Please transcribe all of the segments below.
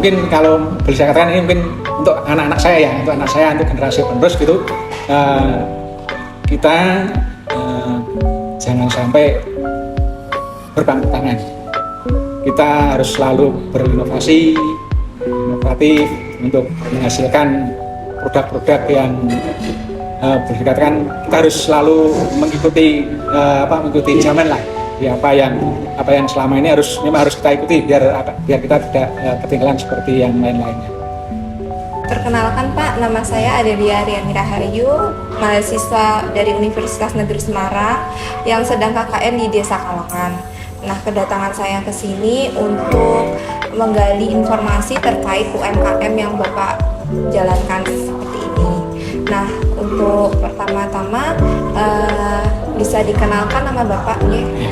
mungkin kalau boleh saya katakan ini mungkin untuk anak-anak saya ya, untuk generasi penerus gitu, kita jangan sampai berpangku tangan. Kita harus selalu berinovasi, inovatif untuk menghasilkan produk-produk yang boleh dikatakan kita harus selalu mengikuti zaman lah. Ya, apa yang selama ini memang harus kita ikuti biar kita tidak ketinggalan seperti yang lain-lainnya. Perkenalkan Pak, nama saya Adelia Riani Rahayu, mahasiswa dari Universitas Negeri Semarang yang sedang KKN di Desa Kalangan. Nah, kedatangan saya ke sini untuk menggali informasi terkait UMKM yang Bapak jalankan seperti ini. Nah, untuk pertama-tama bisa dikenalkan nama Bapak ya?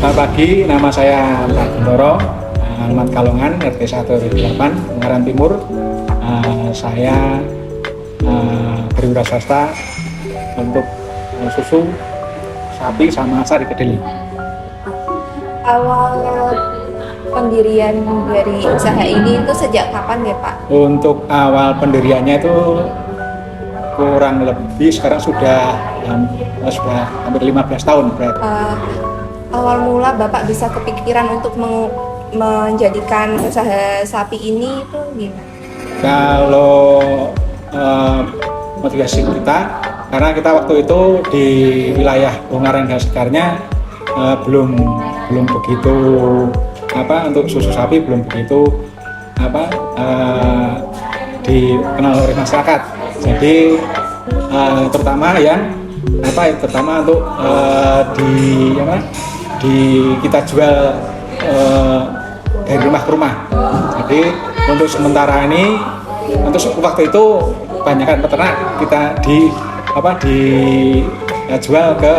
Selamat pagi, nama saya Pak Bintoro, alamat Kalongan, RT 1 8, Ungaran Timur. Saya berwirausaha untuk susu sapi sama sari kedelai. Awal pendirian dari usaha ini itu sejak kapan ya Pak? Untuk awal pendiriannya itu kurang lebih sekarang sudah hampir 15 tahun berarti. Awal mula Bapak bisa kepikiran untuk menjadikan usaha sapi ini itu gimana? Kalau motivasi kita, karena kita waktu itu di wilayah Ungaran dan sekitarnya belum begitu untuk susu sapi belum begitu dikenal oleh masyarakat. Jadi terutama untuk kita jual dari rumah ke rumah. Jadi untuk sementara ini, untuk waktu itu kebanyakan peternak kita dijual ke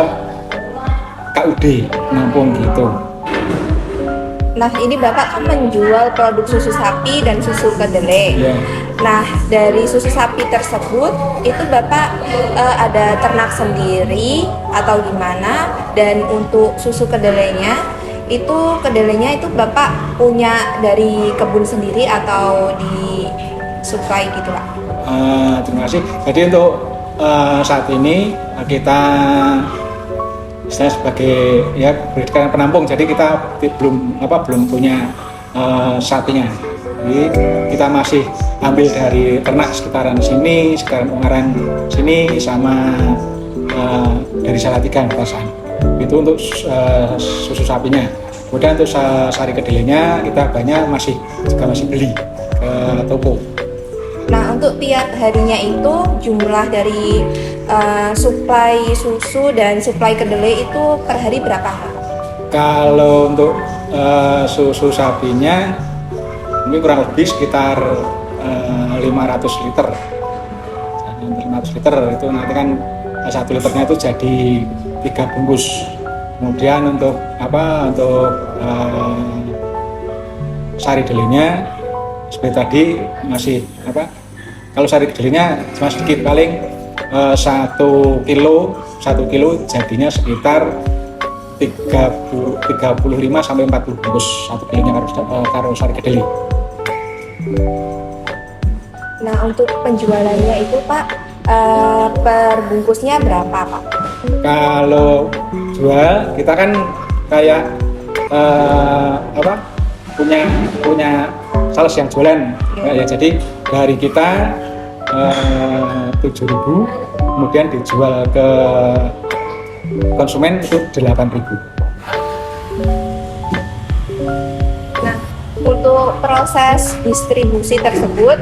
KUD Nampung gitu. Nah, ini Bapak kan menjual produk susu sapi dan susu kedelai. Yeah. Nah, dari susu sapi tersebut itu Bapak ada ternak sendiri atau gimana? Dan untuk susu kedelainya itu Bapak punya dari kebun sendiri atau disuplai gitu Pak? Terima kasih. Jadi untuk saat ini saya sebagai pendidikan penampung, jadi kita belum punya sapinya. Jadi kita masih ambil dari ternak sekitaran Ungaran sini sama dari Salatiga Batasan. Itu untuk susu sapinya. Kemudian untuk sari kedelainya kita masih beli ke toko. Nah, untuk tiap harinya itu jumlah dari suplai susu dan suplai kedelai itu per hari berapa? Kalau untuk susu sapinya mungkin kurang lebih sekitar 500 liter. 500 liter itu nanti kan 1 liternya itu jadi 3 bungkus. Kemudian untuk sari kedelainya seperti tadi masih kalau sari kedelainya cuma sedikit, paling 1 kilo jadinya sekitar 35 sampai 40 bungkus 1 kilonya karo sari kedelai. Nah, untuk penjualannya itu Pak per bungkusnya berapa Pak? Kalau jual kita kan kayak punya sales yang jualan ya, jadi dari kita 7.000 kemudian dijual ke konsumen itu 8.000. Nah, untuk proses distribusi tersebut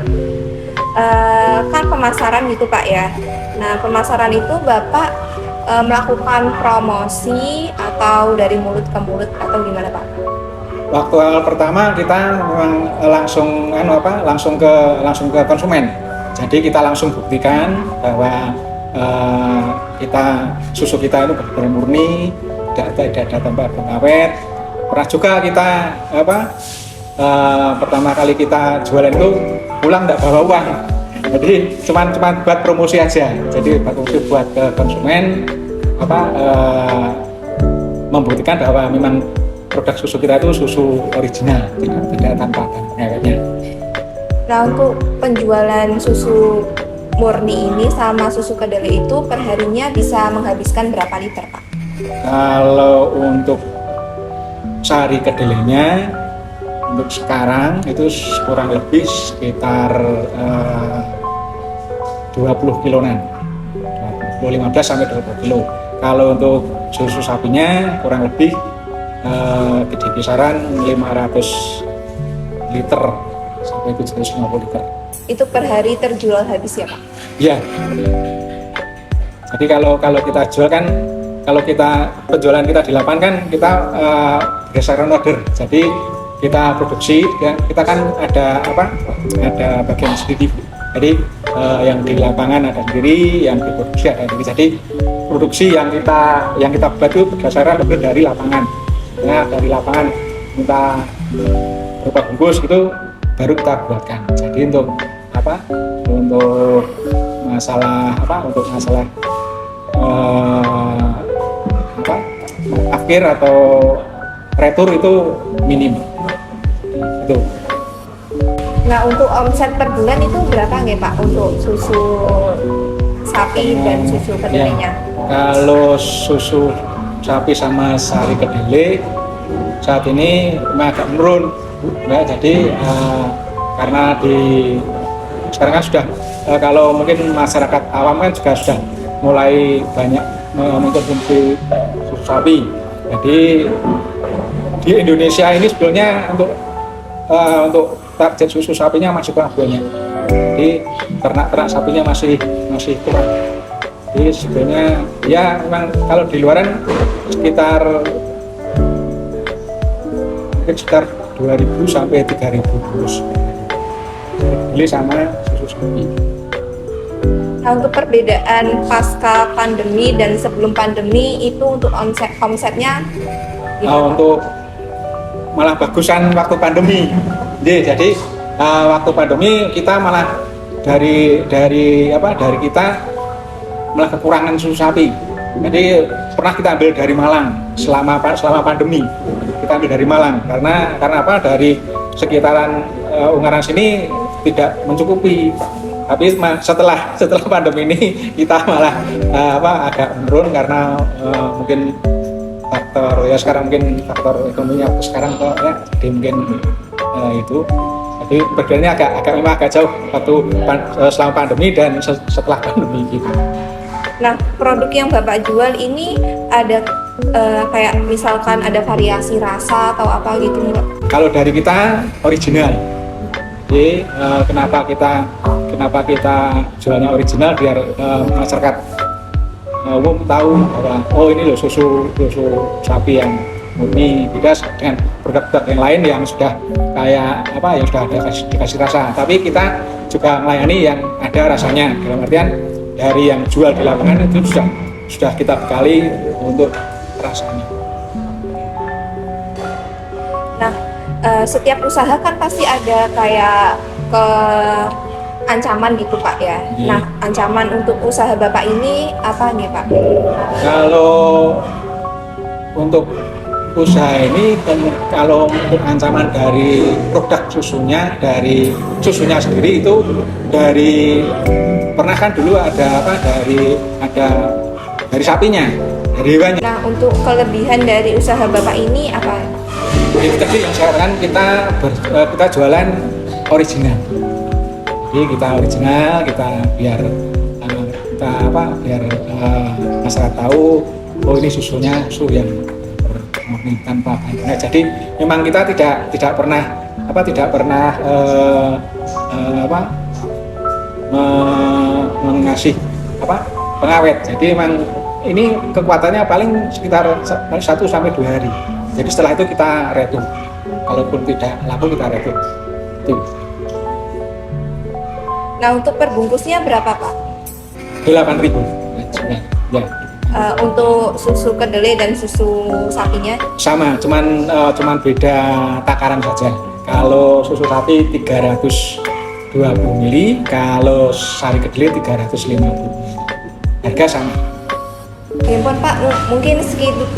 kan pemasaran gitu Pak ya. Nah, pemasaran itu Bapak melakukan promosi atau dari mulut ke mulut atau gimana Pak? Waktu awal pertama kita memang langsung ke konsumen. Jadi kita langsung buktikan bahwa susu kita itu benar-benar murni, tidak ada tambahan pengawet. Pernah juga kita pertama kali kita jualan itu pulang tidak bawa uang. Jadi cuma buat promosi aja. Jadi buat ke konsumen membuktikan bahwa memang produk susu kita itu susu original, tidak tanpa pengawetnya. Nah, untuk penjualan susu murni ini sama susu kedelai itu perharinya bisa menghabiskan berapa liter, Pak? Kalau untuk sari kedelainya untuk sekarang itu kurang lebih sekitar 20 kiloan, 15 sampai 20 kilo. Kalau untuk susu sapinya kurang lebih di kisaran 500 liter sampai 750 liter. Itu per hari terjual habis ya, Pak? Iya. Jadi kalau kita jual kan, kalau kita penjualan kita di lapangan kan kita berdasarkan order. Jadi kita produksi, kita kan ada bagian sendiri. Jadi yang di lapangan ada sendiri, yang diproduksi ada sendiri. Jadi produksi yang kita buat itu berdasarkan order dari lapangan. Nah, dari lapangan kita berupa bungkus itu baru kita buatkan. Jadi untuk masalah akhir atau retur itu minim. Itu. Nah, untuk omset per bulan itu berapa nggih, Pak, untuk susu sapi dan susu kedelainya? Kalau susu sapi sama sari kedelai saat ini agak menurun. Nah, jadi karena sekarang kan sudah kalau mungkin masyarakat awam kan juga sudah mulai banyak mengkonsumsi susu sapi. Jadi di Indonesia ini sebetulnya untuk target susu sapinya masih kurang banyak. Jadi ternak sapinya masih kurang. Jadi sebenarnya ya memang kalau di luaran sekitar 2.000 sampai 3.000 bungkus beli sama susu sapi. Nah, untuk perbedaan pasca pandemi dan sebelum pandemi itu untuk omsetnya gimana? Untuk malah bagusan waktu pandemi. Jadi waktu pandemi kita malah dari kita malah kekurangan susu sapi. Jadi pernah kita ambil dari Malang selama pandemi. Kita ambil dari Malang karena apa? Dari sekitaran Ungaran sini tidak mencukupi. Tapi setelah pandemi ini kita malah agak menurun karena mungkin faktor ekonominya sekarang kok ya, jadi mungkin itu. Jadi perbedaannya memang agak jauh waktu selama pandemi dan setelah pandemi gitu. Nah, produk yang Bapak jual ini ada kayak misalkan ada variasi rasa atau apa gitu enggak? Kalau dari kita original. Jadi kenapa kita jualnya original biar masyarakat umum tahu bahwa ini loh susu sapi yang murni, beda dengan produk-produk yang lain yang sudah kayak yang sudah ada dikasih rasa. Tapi kita juga melayani yang ada rasanya. Dalam artian dari yang jual di lapangan itu sudah kita bekali untuk rasanya. Nah, setiap usaha kan pasti ada kayak ancaman gitu, Pak ya. Nah, ancaman untuk usaha Bapak ini apa nih, Pak? Kalau untuk usaha ini kalau untuk ancaman dari produk susunya, dari susunya sendiri itu pernah kan dulu ada dari sapinya, dari hewannya. Nah, untuk kelebihan dari usaha Bapak ini apa? Jadi tadi yang saya katakan kita jualan original. Jadi kita original, biar masyarakat tahu ini susunya susu yang murni tanpa bahan. Nah, jadi memang kita tidak pernah mengasih pengawet. Jadi memang ini kekuatannya paling sekitar 1 sampai 2 hari. Jadi setelah itu kita retur. Kalaupun tidak laku kita retur. Itu. Nah, untuk perbungkusnya berapa, Pak? 8.000. Ya. Untuk susu kedelai dan susu sapinya? Sama, cuman beda takaran saja. Kalau susu sapi 320 ml, kalau sari kedelai 350 ml. Harga sama. Impun Pak, mungkin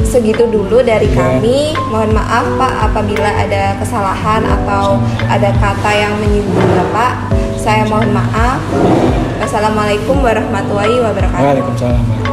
segitu dulu dari Ya. kami. Mohon maaf Pak apabila ada kesalahan atau ada kata yang menyinggung Bapak. Saya mohon maaf. Wassalamualaikum warahmatullahi wabarakatuh. Waalaikumsalam.